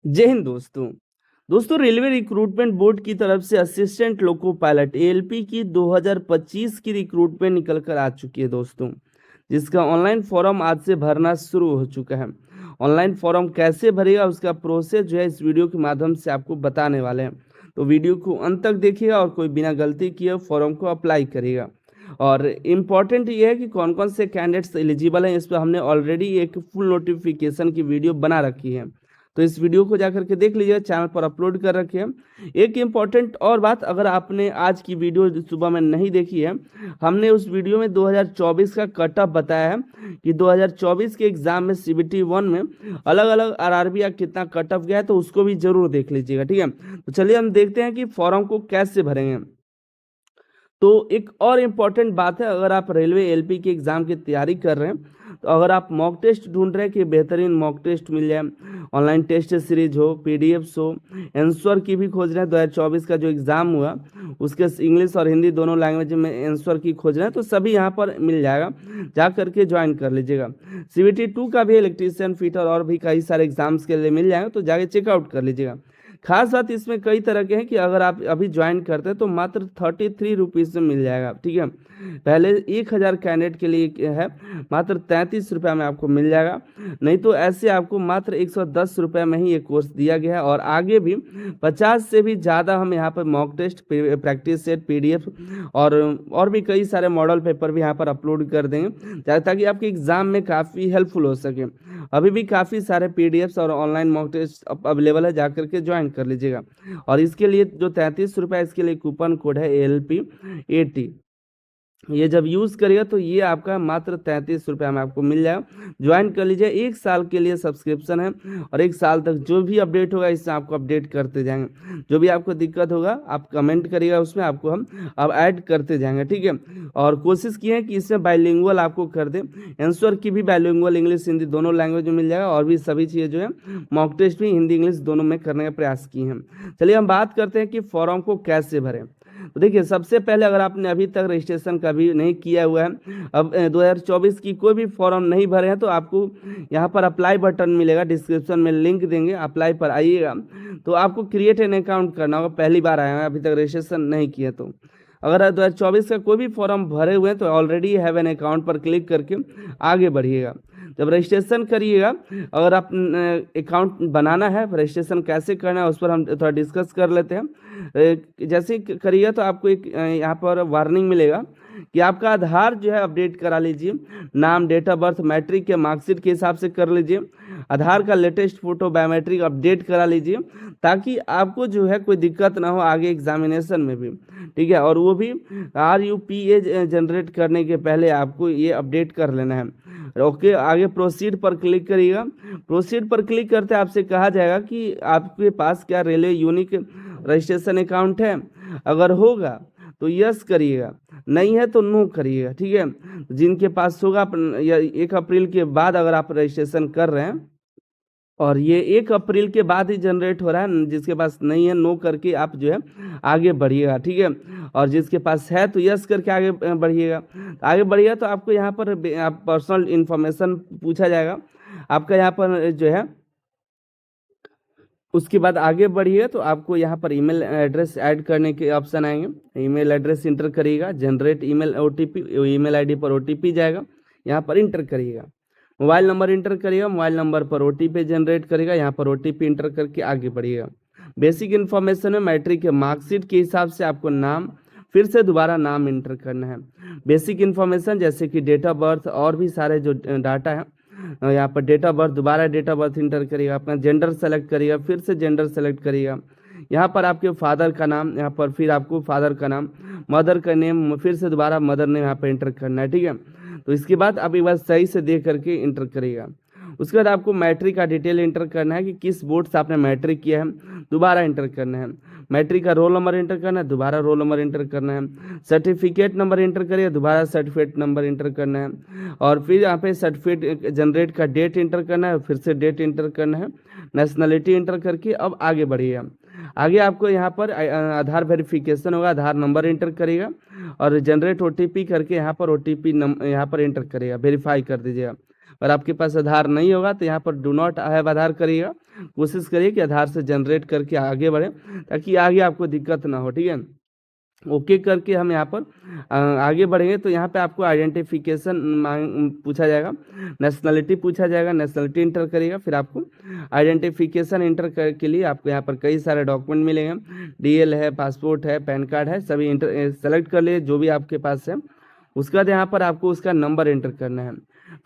जय हिंद दोस्तों। Railway recruitment board की तरफ से असिस्टेंट लोको पायलट एएलपी की 2025 की रिक्रूटमेंट निकल कर आ चुकी है दोस्तों, जिसका ऑनलाइन फॉर्म आज से भरना शुरू हो चुका है। ऑनलाइन फॉर्म कैसे भरेगा उसका प्रोसेस जो है इस वीडियो के माध्यम से आपको बताने वाले हैं। तो वीडियो को अंत तक देखिएगा और कोई बिना गलती किए फॉर्म को अप्लाई करिएगा। और इम्पॉर्टेंट ये है कि कौन कौन से कैंडिडेट्स एलिजिबल हैं, इस पर हमने ऑलरेडी एक फुल नोटिफिकेशन की वीडियो बना रखी है, तो इस वीडियो को जाकर के देख लीजिए, चैनल पर अपलोड कर रखे हैं। एक इम्पॉर्टेंट और बात, अगर आपने आज की वीडियो सुबह में नहीं देखी है, हमने उस वीडियो में 2024 का कट ऑफ बताया है कि 2024 के एग्जाम में सीबीटी 1 में अलग अलग आरआरबी का कितना कट ऑफ गया है, तो उसको भी जरूर देख लीजिएगा। ठीक है, तो चलिए हम देखते हैं कि फॉर्म को कैसे भरेंगे। तो एक और इम्पॉर्टेंट बात है, अगर आप रेलवे एलपी के एग्ज़ाम की तैयारी कर रहे हैं, तो अगर आप मॉक टेस्ट ढूंढ रहे हैं कि बेहतरीन मॉक टेस्ट मिल जाए, ऑनलाइन टेस्ट सीरीज हो, पीडीएफ्स हो, आंसर की भी खोज रहे हैं, 2024 का जो एग्ज़ाम हुआ उसके इंग्लिश और हिंदी दोनों लैंग्वेज में आंसर की खोज रहे हैं, तो सभी यहाँ पर मिल जाएगा, जा करके ज्वाइन कर लीजिएगा। सीबीटी 2 का भी इलेक्ट्रीशियन, फिटर और भी कई सारे एग्जाम्स के लिए मिल जाएगा, तो जाके चेकआउट कर लीजिएगा। खास बात इसमें कई तरह के हैं कि अगर आप अभी ज्वाइन करते हैं तो मात्र 33 रुपीज़ में मिल जाएगा। ठीक है, पहले 1000 कैंडिडेट के लिए है, मात्र 33 रुपये में आपको मिल जाएगा। नहीं तो ऐसे आपको मात्र 110 रुपये में ही ये कोर्स दिया गया है, और आगे भी 50 से भी ज़्यादा हम यहाँ पर mock test, practice set, PDF और भी कई सारे मॉडल पेपर भी यहाँ पर अपलोड कर देंगे, ताकि आपके एग्ज़ाम में काफ़ी हेल्पफुल हो सके। अभी भी काफ़ी सारे पीडीएफ्स और ऑनलाइन मॉक टेस्ट अवेलेबल है, जा करके ज्वाइन कर लीजिएगा। और इसके लिए जो 33 रुपये, इसके लिए कूपन कोड है ALP80, ये जब यूज़ करिएगा तो ये आपका मात्र 33 रुपये में आपको मिल जाएगा। ज्वाइन कर लीजिए, 1 साल के लिए सब्सक्रिप्शन है, और 1 साल तक जो भी अपडेट होगा इससे आपको अपडेट करते जाएंगे। जो भी आपको दिक्कत होगा आप कमेंट करिएगा, उसमें आपको हम अब ऐड करते जाएंगे। ठीक है, और कोशिश की है कि इसमें बाइलिंगुअल आपको कर दें, आंसर की भी बाइलिंगुअल इंग्लिश हिंदी दोनों लैंग्वेज में मिल जाएगा, और भी सभी चीज़ें जो है मॉक टेस्ट भी हिंदी इंग्लिश दोनों में करने का प्रयास किए हैं। चलिए हम बात करते हैं कि फॉर्म को कैसे भरें। तो देखिए, सबसे पहले अगर आपने अभी तक रजिस्ट्रेशन कभी नहीं किया हुआ है, अब 2024 की कोई भी फॉर्म नहीं भरे हैं, तो आपको यहाँ पर अप्लाई बटन मिलेगा, डिस्क्रिप्शन में लिंक देंगे, अप्लाई पर आइएगा। तो आपको क्रिएट एन अकाउंट करना होगा, पहली बार आया है, अभी तक रजिस्ट्रेशन नहीं किया। तो अगर 2024 का कोई भी फॉर्म भरे हुए हैं तो ऑलरेडी हैव एन अकाउंट पर क्लिक करके आगे बढ़िएगा। जब रजिस्ट्रेशन करिएगा, अगर आप अकाउंट बनाना है, रजिस्ट्रेशन कैसे करना है उस पर हम थोड़ा डिस्कस कर लेते हैं। जैसे ही करिएगा तो आपको एक यहाँ पर वार्निंग मिलेगा कि आपका आधार जो है अपडेट करा लीजिए, नाम, डेट ऑफ बर्थ, मैट्रिक के मार्कशीट के हिसाब से कर लीजिए, आधार का लेटेस्ट फोटो, बायोमेट्रिक अपडेट करा लीजिए, ताकि आपको जो है कोई दिक्कत ना हो आगे एग्जामिनेशन में भी। ठीक है, और वो भी RUPA जनरेट करने के पहले आपको ये अपडेट कर लेना है। ओके, आगे प्रोसीड पर क्लिक करिएगा। प्रोसीड पर क्लिक करते आपसे कहा जाएगा कि आपके पास क्या रेलवे यूनिक रजिस्ट्रेशन अकाउंट है। अगर होगा तो यस करिएगा, नहीं है तो नो करिएगा। ठीक है, जिनके पास होगा, 1 अप्रैल के बाद अगर आप रजिस्ट्रेशन कर रहे हैं और ये 1 अप्रैल के बाद ही जनरेट हो रहा है, जिसके पास नहीं है नो करके आप जो है आगे बढ़िएगा। ठीक है, और जिसके पास है तो यस करके आगे बढ़िएगा। आगे बढ़िएगा तो आपको यहाँ पर आप पर्सनल इन्फॉर्मेशन पूछा जाएगा आपका, यहाँ पर जो है। उसके बाद आगे बढ़िए तो आपको यहाँ पर ईमेल एड्रेस ऐड करने के ऑप्शन आएंगे। ईमेल एड्रेस इंटर करिएगा, generate email OTP, email ID पर OTP जाएगा, यहाँ पर इंटर करिएगा। मोबाइल नंबर इंटर करिएगा, मोबाइल नंबर पर OTP जनरेट करेगा, यहाँ पर OTP इंटर करके आगे बढ़िएगा। बेसिक इन्फॉर्मेशन में मैट्रिक के मार्कशीट के हिसाब से आपको नाम, फिर से दोबारा नाम इंटर करना है। बेसिक इन्फॉर्मेशन जैसे कि डेट ऑफ बर्थ और भी सारे जो डाटा है, यहाँ पर डेट ऑफ बर्थ, दोबारा डेट ऑफ बर्थ इंटर करिएगा, अपना जेंडर सेलेक्ट करिएगा, फिर से जेंडर सेलेक्ट करिएगा। यहाँ पर आपके फादर का नाम, यहाँ पर फिर आपको फादर का नाम, मदर का नेम, फिर से दोबारा मदर नेम यहाँ पर इंटर करना है। ठीक है, तो इसके बाद आप एक बार सही से देख करके इंटर करिएगा। उसके बाद आपको मैट्रिक का डिटेल इंटर करना है कि किस बोर्ड से आपने मैट्रिक किया है, दोबारा इंटर करना है। मैट्रिक का रोल नंबर इंटर करना है, दोबारा रोल नंबर इंटर करना है। सर्टिफिकेट नंबर इंटर करिए, दोबारा सर्टिफिकेट नंबर इंटर करना है। और फिर यहाँ पे सर्टिफिकेट जनरेट का डेट इंटर करना है, फिर से डेट इंटर करना है। नेशनलिटी इंटर करके अब आगे बढ़िए। आगे आपको यहाँ पर आधार वेरिफिकेशन होगा, आधार नंबर इंटर करिएगा, और जनरेट OTP करके यहाँ पर OTP यहाँ पर इंटर करिएगा, वेरीफाई कर दीजिएगा। और आपके पास आधार नहीं होगा तो यहाँ पर डू नॉट हैव आधार करिएगा, कोशिश करिए कि आधार से जनरेट करके आगे बढ़ें ताकि आगे आपको दिक्कत ना हो। ठीक है, ओके करके हम यहाँ पर आगे बढ़ेंगे। तो यहाँ पे आपको आइडेंटिफिकेशन पूछा जाएगा, नेशनलिटी पूछा जाएगा, नेशनलिटी इंटर करिएगा, फिर आपको आइडेंटिफिकेशन इंटर के लिए आपको यहाँ पर कई सारे डॉक्यूमेंट मिलेंगे, डीएल है, पासपोर्ट है, पैन कार्ड है, सभी इंटर सेलेक्ट कर लिए जो भी आपके पास है। उसके बाद यहाँ पर आपको उसका नंबर एंटर करना है,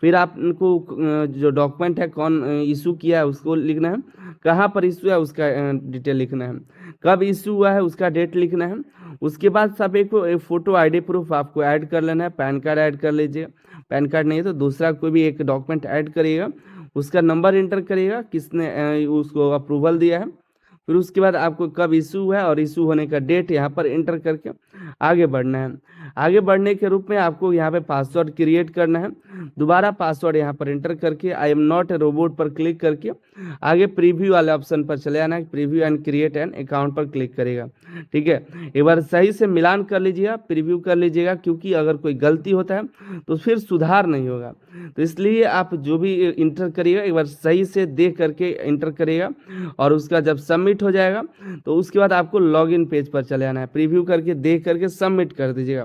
फिर आपको जो डॉक्यूमेंट है कौन इशू किया है उसको लिखना है, कहाँ पर इशू है उसका डिटेल लिखना है, कब इशू हुआ है उसका डेट लिखना है। उसके बाद सब एक फोटो आईडी प्रूफ आपको ऐड कर लेना है, पैन कार्ड ऐड कर लीजिए, पैन कार्ड नहीं है तो दूसरा कोई भी एक डॉक्यूमेंट ऐड करिएगा, उसका नंबर एंटर करिएगा किसने उसको अप्रूवल दिया है, फिर उसके बाद आपको कब इशू हुआ है और इशू होने का डेट यहाँ पर एंटर करके आगे बढ़ना है। आगे बढ़ने के रूप में आपको यहाँ पे पासवर्ड क्रिएट करना है, दोबारा पासवर्ड यहाँ पर एंटर करके I am not a robot पर क्लिक करके आगे प्रीव्यू वाले ऑप्शन पर चले आना है, preview and create an account पर क्लिक करेगा। ठीक है, एक बार सही से मिलान कर लीजिएगा, प्रीव्यू कर लीजिएगा, क्योंकि अगर कोई गलती होता है तो फिर सुधार नहीं होगा, तो इसलिए आप जो भी इंटर करिएगा एक बार सही से देख करके इंटर करिएगा। और उसका जब सबमिट हो जाएगा तो उसके बाद आपको लॉगिन पेज पर चले आना है, प्रीव्यू करके देख करके सबमिट कर दीजिएगा,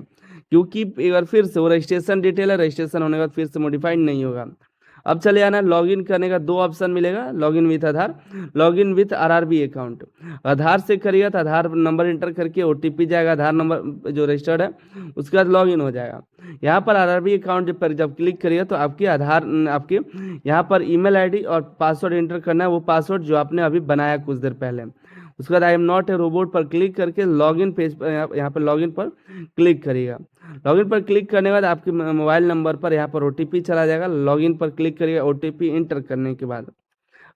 क्योंकि एक बार फिर से वो रजिस्ट्रेशन डिटेल है, रजिस्ट्रेशन होने के बाद फिर से मॉडिफाइड नहीं होगा। अब चले आना, लॉगिन करने का दो ऑप्शन मिलेगा, login with Aadhaar, login with RRB account. Aadhaar से करिएगा तो आधार नंबर एंटर करके ओटीपी जाएगा, आधार नंबर जो रजिस्टर्ड है उसके बाद लॉगिन हो जाएगा। यहाँ पर आरआरबी अकाउंट पर जब क्लिक करिएगा तो आपके आधार आपके यहाँ पर ईमेल आईडी और पासवर्ड एंटर करना है, वो पासवर्ड जो आपने अभी बनाया कुछ देर पहले। उसके बाद I am not a robot पर क्लिक करके लॉगिन पेज पर यहाँ पर लॉगिन पर क्लिक करिएगा। लॉगिन पर क्लिक करने के बाद आपके मोबाइल नंबर पर यहाँ पर ओटीपी चला जाएगा, लॉगिन पर क्लिक करिएगा ओटीपी इंटर करने के बाद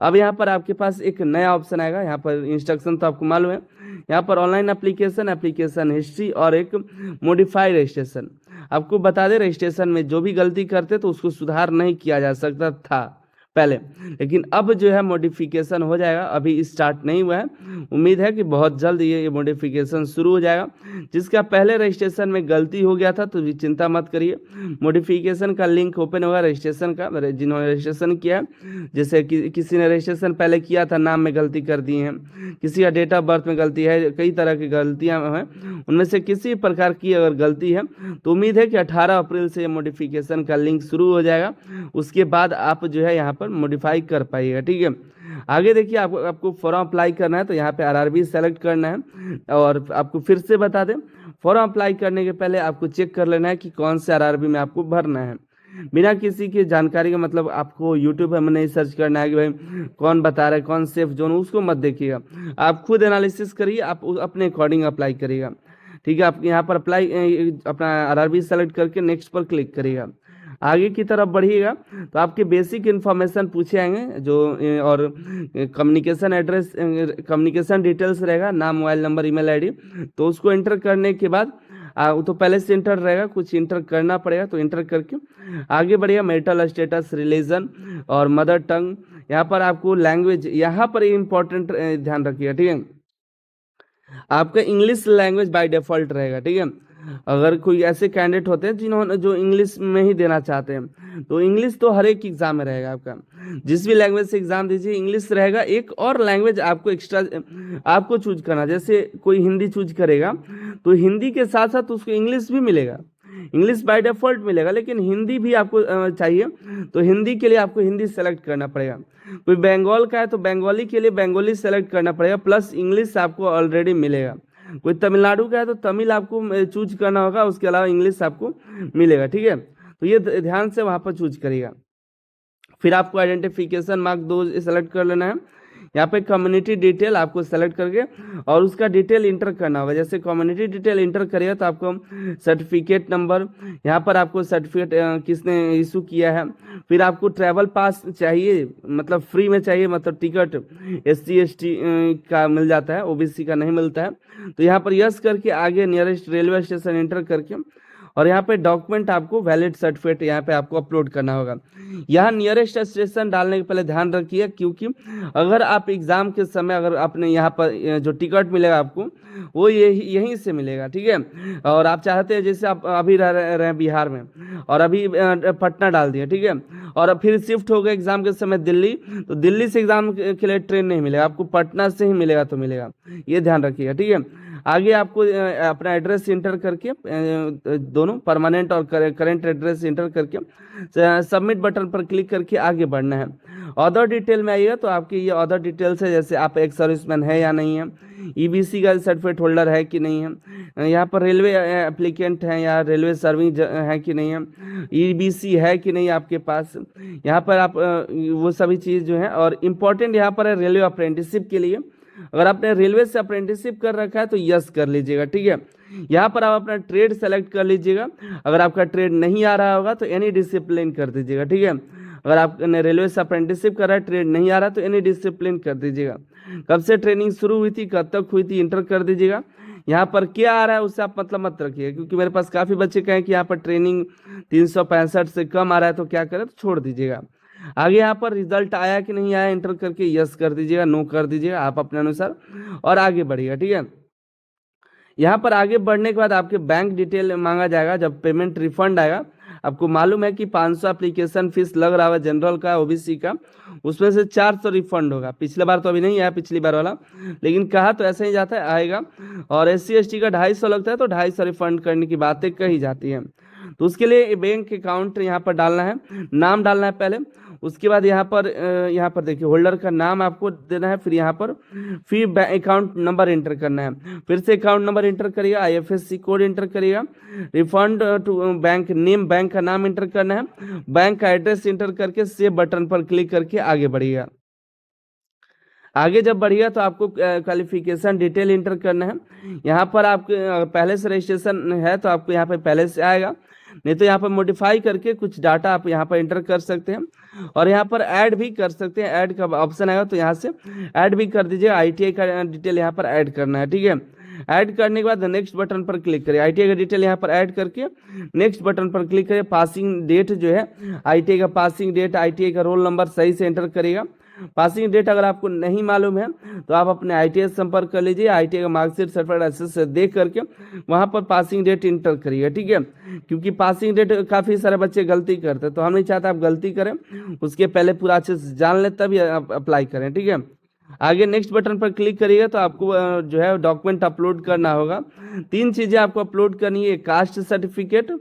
अब यहाँ पर आपके पास एक नया ऑप्शन आएगा। यहाँ पर इंस्ट्रक्शन तो आपको मालूम है, यहाँ पर ऑनलाइन एप्लीकेशन, एप्लीकेशन हिस्ट्री और एक मॉडिफाई रजिस्ट्रेशन। आपको बता दें रजिस्ट्रेशन में जो भी गलती करते तो उसको सुधार नहीं किया जा सकता था पहले, लेकिन अब जो है मॉडिफिकेशन हो जाएगा, अभी स्टार्ट नहीं हुआ है, उम्मीद है कि बहुत जल्द ये मॉडिफिकेशन शुरू हो जाएगा। जिसका पहले रजिस्ट्रेशन में गलती हो गया था तो चिंता मत करिए, मॉडिफिकेशन का लिंक ओपन होगा रजिस्ट्रेशन का, जिन्होंने रजिस्ट्रेशन किया है, जैसे किसी ने रजिस्ट्रेशन पहले किया था नाम में गलती कर दी है, किसी का डेट ऑफ बर्थ में गलती है, कई तरह की गलतियाँ हैं, उनमें से किसी प्रकार की अगर गलती है तो उम्मीद है कि 18 अप्रैल से मॉडिफिकेशन का लिंक शुरू हो जाएगा, उसके बाद आप जो है यहाँ पर मॉडिफाई कर पाइएगा। ठीक है, आगे देखिए आपको फॉर्म अप्लाई करना है तो यहाँ पे आरआरबी सेलेक्ट करना है। और आपको फिर से बता दें, फॉर्म अप्लाई करने के पहले आपको चेक कर लेना है कि कौन से आरआरबी में आपको भरना है, बिना किसी की जानकारी के, मतलब आपको यूट्यूब में नहीं सर्च करना है कि भाई कौन बता रहा है कौन सेफ जोन, उसको मत देखिएगा, आप खुद एनालिसिस करिए, आप अपने अकॉर्डिंग अप्लाई करिएगा। ठीक है, आप यहाँ पर अप्लाई अपना आरआरबी सेलेक्ट करके नेक्स्ट पर क्लिक करिएगा। आगे की तरफ बढ़िएगा तो आपके बेसिक इन्फॉर्मेशन पूछे आएंगे जो और कम्युनिकेशन एड्रेस, कम्युनिकेशन डिटेल्स रहेगा, नाम, मोबाइल नंबर, ईमेल आईडी, तो उसको एंटर करने के बाद तो पहले से इंटर रहेगा, कुछ इंटर करना पड़ेगा, तो इंटर करके आगे बढ़िएगा। मैरिटल स्टेटस, रिलीजन और मदर टंग, यहाँ पर आपको लैंग्वेज, यहाँ पर इम्पोर्टेंट ध्यान रखिएगा। ठीक है, आपका इंग्लिश लैंग्वेज बाय डिफॉल्ट रहेगा। ठीक है, अगर कोई ऐसे कैंडिडेट होते हैं जिन्होंने जो इंग्लिश में ही देना चाहते हैं तो इंग्लिश तो हर एक एग्जाम में रहेगा, आपका जिस भी लैंग्वेज से एग्जाम दीजिए इंग्लिश रहेगा। एक और लैंग्वेज आपको एक्स्ट्रा आपको चूज करना, जैसे कोई हिंदी चूज करेगा तो हिंदी के साथ साथ उसको इंग्लिश भी मिलेगा, इंग्लिश बाय डिफॉल्ट मिलेगा, लेकिन हिंदी भी आपको चाहिए तो हिंदी के लिए आपको हिंदी सेलेक्ट करना पड़ेगा। कोई बंगाल का है तो बंगाली के लिए बंगाली सेलेक्ट करना पड़ेगा, प्लस इंग्लिश आपको ऑलरेडी मिलेगा। कोई तमिलनाडु का है तो तमिल आपको चूज करना होगा, उसके अलावा इंग्लिश आपको मिलेगा। ठीक है, तो ये ध्यान से वहाँ पर चूज करिएगा। फिर आपको आइडेंटिफिकेशन मार्क 2 सेलेक्ट कर लेना है। यहाँ पे कम्युनिटी डिटेल आपको सेलेक्ट करके और उसका डिटेल इंटर करना होगा। जैसे कम्युनिटी डिटेल इंटर करिएगा तो आपको सर्टिफिकेट नंबर, यहाँ पर आपको सर्टिफिकेट किसने इशू किया है, फिर आपको ट्रैवल पास चाहिए, मतलब फ्री में चाहिए, मतलब टिकट SC ST का मिल जाता है, OBC का नहीं मिलता है, तो यहाँ पर यस करके आगे नियरेस्ट रेलवे स्टेशन इंटर करके और यहाँ पे डॉक्यूमेंट आपको वैलिड सर्टिफिकेट यहाँ पे आपको अपलोड करना होगा। यहाँ नियरेस्ट स्टेशन डालने के पहले ध्यान रखिए, क्योंकि अगर आप एग्जाम के समय अगर आपने यहाँ पर जो टिकट मिलेगा आपको वो यहीं से मिलेगा, ठीक है। और आप चाहते हैं जैसे आप अभी रहे हैं बिहार में और अभी पटना डाल दिए, ठीक है, और फिर शिफ्ट हो गए एग्जाम के समय दिल्ली, तो दिल्ली से एग्जाम के लिए ट्रेन नहीं मिलेगा आपको, पटना से ही मिलेगा तो मिलेगा, ये ध्यान रखिएगा, ठीक है। आगे आपको अपना एड्रेस इंटर करके दोनों परमानेंट और करेंट एड्रेस इंटर करके सबमिट बटन पर क्लिक करके आगे बढ़ना है। अदर डिटेल में आइएगा तो आपकी ये अदर डिटेल्स है, जैसे आप एक सर्विसमैन है या नहीं है, ईबीसी का सर्टिफिकेट होल्डर है कि नहीं है, यहाँ पर रेलवे एप्लीकेंट है या रेलवे सर्विंग है कि नहीं है, ईबीसी है कि नहीं आपके पास, यहाँ पर आप वो सभी चीज़ जो है। और इम्पोर्टेंट यहाँ पर है रेलवे अप्रेंटिसशिप के लिए, अगर आपने रेलवे से अप्रेंटिसशिप कर रखा है तो यस कर लीजिएगा, ठीक है। यहाँ पर आप अपना ट्रेड सेलेक्ट कर लीजिएगा, अगर आपका ट्रेड नहीं आ रहा होगा तो एनी डिसिप्लिन कर दीजिएगा, ठीक है। अगर आपने रेलवे से अप्रेंटिसशिप कर रहा है, ट्रेड नहीं आ रहा तो एनी डिसिप्लिन कर दीजिएगा। कब से ट्रेनिंग शुरू हुई थी, कब तक हुई थी, इंटर कर दीजिएगा। यहाँ पर क्या आ रहा है उससे आप मतलब मत रखिए, क्योंकि मेरे पास काफ़ी बच्चे कहें कि यहाँ पर ट्रेनिंग 365 से कम आ रहा है तो क्या करें, तो छोड़ दीजिएगा। आगे यहाँ पर रिजल्ट आया कि नहीं आया, इंटर करके यस कर दीजिएगा, नो कर दीजिएगा आप अपने अनुसार और आगे बढ़िएगा, ठीक है। यहाँ पर आगे बढ़ने के बाद आपके बैंक डिटेल मांगा जाएगा, जब पेमेंट रिफंड आएगा। आपको मालूम है कि 500 एप्लीकेशन फीस लग रहा है जनरल का, ओबीसी का, उसमें से 400 रिफंड होगा। पिछले बार तो अभी नहीं आया, पिछली बार वाला, लेकिन कहा तो ऐसे ही जाता है आएगा। और SC ST का 250 लगता है, तो 250 रिफंड करने की बातें कही जाती हैं। तो उसके लिए बैंक अकाउंट यहाँ पर डालना है, नाम डालना है पहले, उसके बाद यहाँ पर देखिए होल्डर का नाम आपको देना है, फिर अकाउंट नंबर इंटर करना है, फिर से अकाउंट नंबर इंटर करिएगा, IFSC कोड इंटर करिएगा, refund to bank name, bank का नाम इंटर करना है, बैंक का एड्रेस इंटर करके सेव बटन पर क्लिक करके आगे बढ़िएगा। आगे जब बढ़िएगा तो आपको क्वालिफिकेशन डिटेल इंटर करना है। यहाँ पर आपके पहले से रजिस्ट्रेशन है तो आपको यहाँ पे पहले से आएगा, नहीं तो यहाँ पर मॉडिफाई करके कुछ डाटा आप यहाँ पर इंटर कर सकते हैं और यहाँ पर ऐड भी कर सकते हैं। ऐड का ऑप्शन आएगा तो यहाँ से ऐड भी कर दीजिए, ITI का डिटेल यहाँ पर ऐड करना है, ठीक है। ऐड करने के बाद नेक्स्ट बटन पर क्लिक करिए, ITI का डिटेल यहाँ पर ऐड करके नेक्स्ट बटन पर क्लिक करिए। पासिंग डेट जो है, ITI का पासिंग डेट, ITI का रोल नंबर सही से एंटर करिएगा। पासिंग डेट अगर आपको नहीं मालूम है तो आप अपने ITI से संपर्क कर लीजिए, ITI का मार्कशीट सर्टिफिकेट एसेस से देख करके वहाँ पर पासिंग डेट इंटर करिएगा, ठीक है। क्योंकि पासिंग डेट काफ़ी सारे बच्चे गलती करते हैं, तो हम नहीं चाहते आप गलती करें, उसके पहले पूरा अच्छे से जान लें तभी आप अप्लाई करें, ठीक है। आगे नेक्स्ट बटन पर क्लिक करिएगा तो आपको जो है डॉक्यूमेंट अपलोड करना होगा। 3 चीज़ें आपको अपलोड करनी है, कास्ट सर्टिफिकेट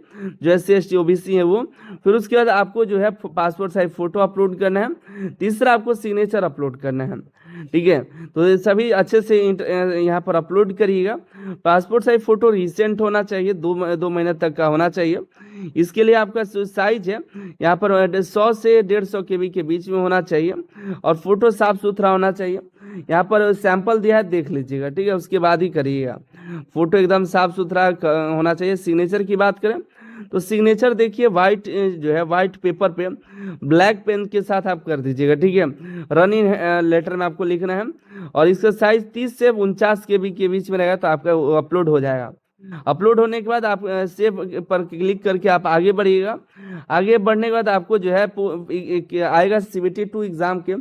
जो SC ST OBC है वो, फिर उसके बाद आपको जो है पासपोर्ट साइज फोटो अपलोड करना है, तीसरा आपको सिग्नेचर अपलोड करना है, ठीक है। तो ये सभी अच्छे से यहाँ पर अपलोड करिएगा। पासपोर्ट साइज फोटो रिसेंट होना चाहिए, 2 महीने तक का होना चाहिए। इसके लिए आपका साइज है यहाँ पर 100 से 150 KB के बीच में होना चाहिए और फोटो साफ सुथरा होना चाहिए। यहाँ पर सैंपल दिया है, देख लीजिएगा, ठीक है, उसके बाद ही करिएगा। फोटो एकदम साफ सुथरा होना चाहिए। सिग्नेचर की बात करें तो सिग्नेचर देखिए वाइट जो है वाइट पेपर पे ब्लैक पेन के साथ आप कर दीजिएगा, ठीक है। रनिंग लेटर में आपको लिखना है और इसका साइज 30 से 49 KB के बीच में रहेगा तो आपका अपलोड हो जाएगा। अपलोड होने के बाद आप सेव पर क्लिक करके आप आगे बढ़िएगा। आगे बढ़ने के बाद आपको जो है आएगा CBT 2 एग्जाम के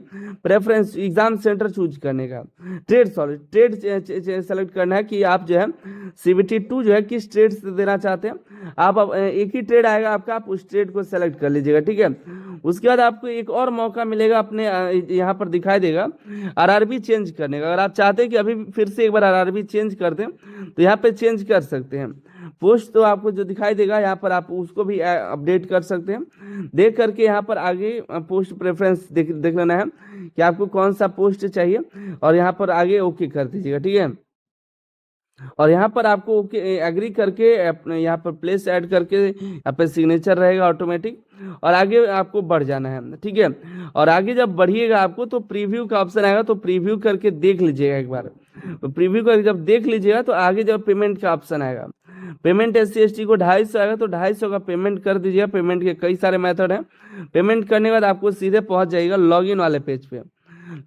प्रेफरेंस एग्जाम सेंटर चूज करने का, ट्रेड सेलेक्ट करना है कि आप जो है CBT 2 जो है किस ट्रेड से देना चाहते हैं। आप एक ही ट्रेड आएगा आपका, आप उस ट्रेड को सेलेक्ट कर लीजिएगा, ठीक है। उसके बाद आपको एक और मौका मिलेगा, अपने यहाँ पर दिखाई देगा RRB चेंज करने का। अगर आप चाहते हैं कि अभी फिर से एक बार RRB चेंज कर दें तो यहाँ पे चेंज कर सकते हैं। पोस्ट तो आपको जो दिखाई देगा यहाँ पर आप उसको भी अपडेट कर सकते हैं। देख करके यहाँ पर आगे पोस्ट प्रेफरेंस देख लेना है कि आपको कौन सा पोस्ट चाहिए और यहाँ पर आगे ओके कर दीजिएगा, ठीक है। और यहाँ पर आपको ओके एग्री करके अपने यहाँ पर प्लेस ऐड करके यहाँ पे सिग्नेचर रहेगा ऑटोमेटिक और आगे आपको बढ़ जाना है, ठीक है। और आगे जब बढ़िएगा आपको तो प्रीव्यू का ऑप्शन आएगा, तो प्रीव्यू करके देख लीजिएगा एक बार। तो प्रीव्यू करके जब देख लीजिएगा तो आगे जब पेमेंट का ऑप्शन आएगा, पेमेंट SC ST को 250 आएगा तो 250 का पेमेंट कर दीजिएगा। पेमेंट के कई सारे मेथड हैं। पेमेंट करने के बाद आपको सीधे पहुँच जाएगा लॉगिन वाले पेज पे।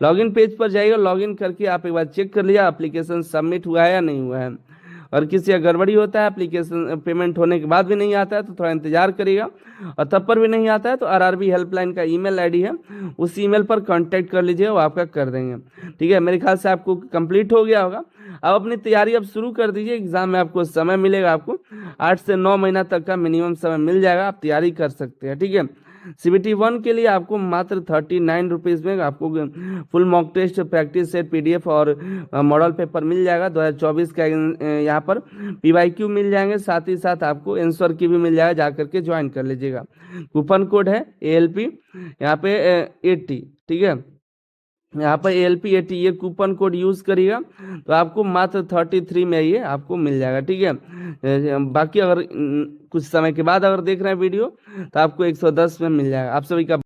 लॉगिन पेज पर जाइएगा, लॉगिन करके आप एक बार चेक कर लीजिए एप्लीकेशन सबमिट हुआ है या नहीं हुआ है। और किसी का गड़बड़ी होता है, एप्लीकेशन पेमेंट होने के बाद भी नहीं आता है तो थोड़ा इंतजार करिएगा, और तब पर भी नहीं आता है तो आरआरबी हेल्पलाइन का ईमेल आईडी है, उस ईमेल पर कांटेक्ट कर लीजिए, वो आपका कर देंगे। ठीक है, मेरे ख्याल से आपको कंप्लीट हो गया होगा। अब अपनी तैयारी अब शुरू कर दीजिए, एग्जाम में आपको समय मिलेगा, आपको 8 से 9 महीना तक का मिनिमम समय मिल जाएगा, आप तैयारी कर सकते हैं। ठीक है, CBT 1 के लिए आपको मात्र 39 रुपीज़ में आपको full mock test, practice set, PDF और मॉडल पेपर मिल जाएगा 2024 का। यहाँ पर PYQ मिल जाएंगे, साथ ही साथ आपको आंसर की भी मिल जाएगा, जा करके ज्वाइन कर लीजिएगा। कूपन कोड है ALP यहाँ पे 80। ठीक है, यहाँ पर ALP 80 ये कूपन कोड यूज़ करिएगा तो आपको मात्र 33 में ये आपको मिल जाएगा। ठीक है, बाकी अगर कुछ समय के बाद अगर देख रहे हैं वीडियो तो आपको 110 में मिल जाएगा। आप सभी का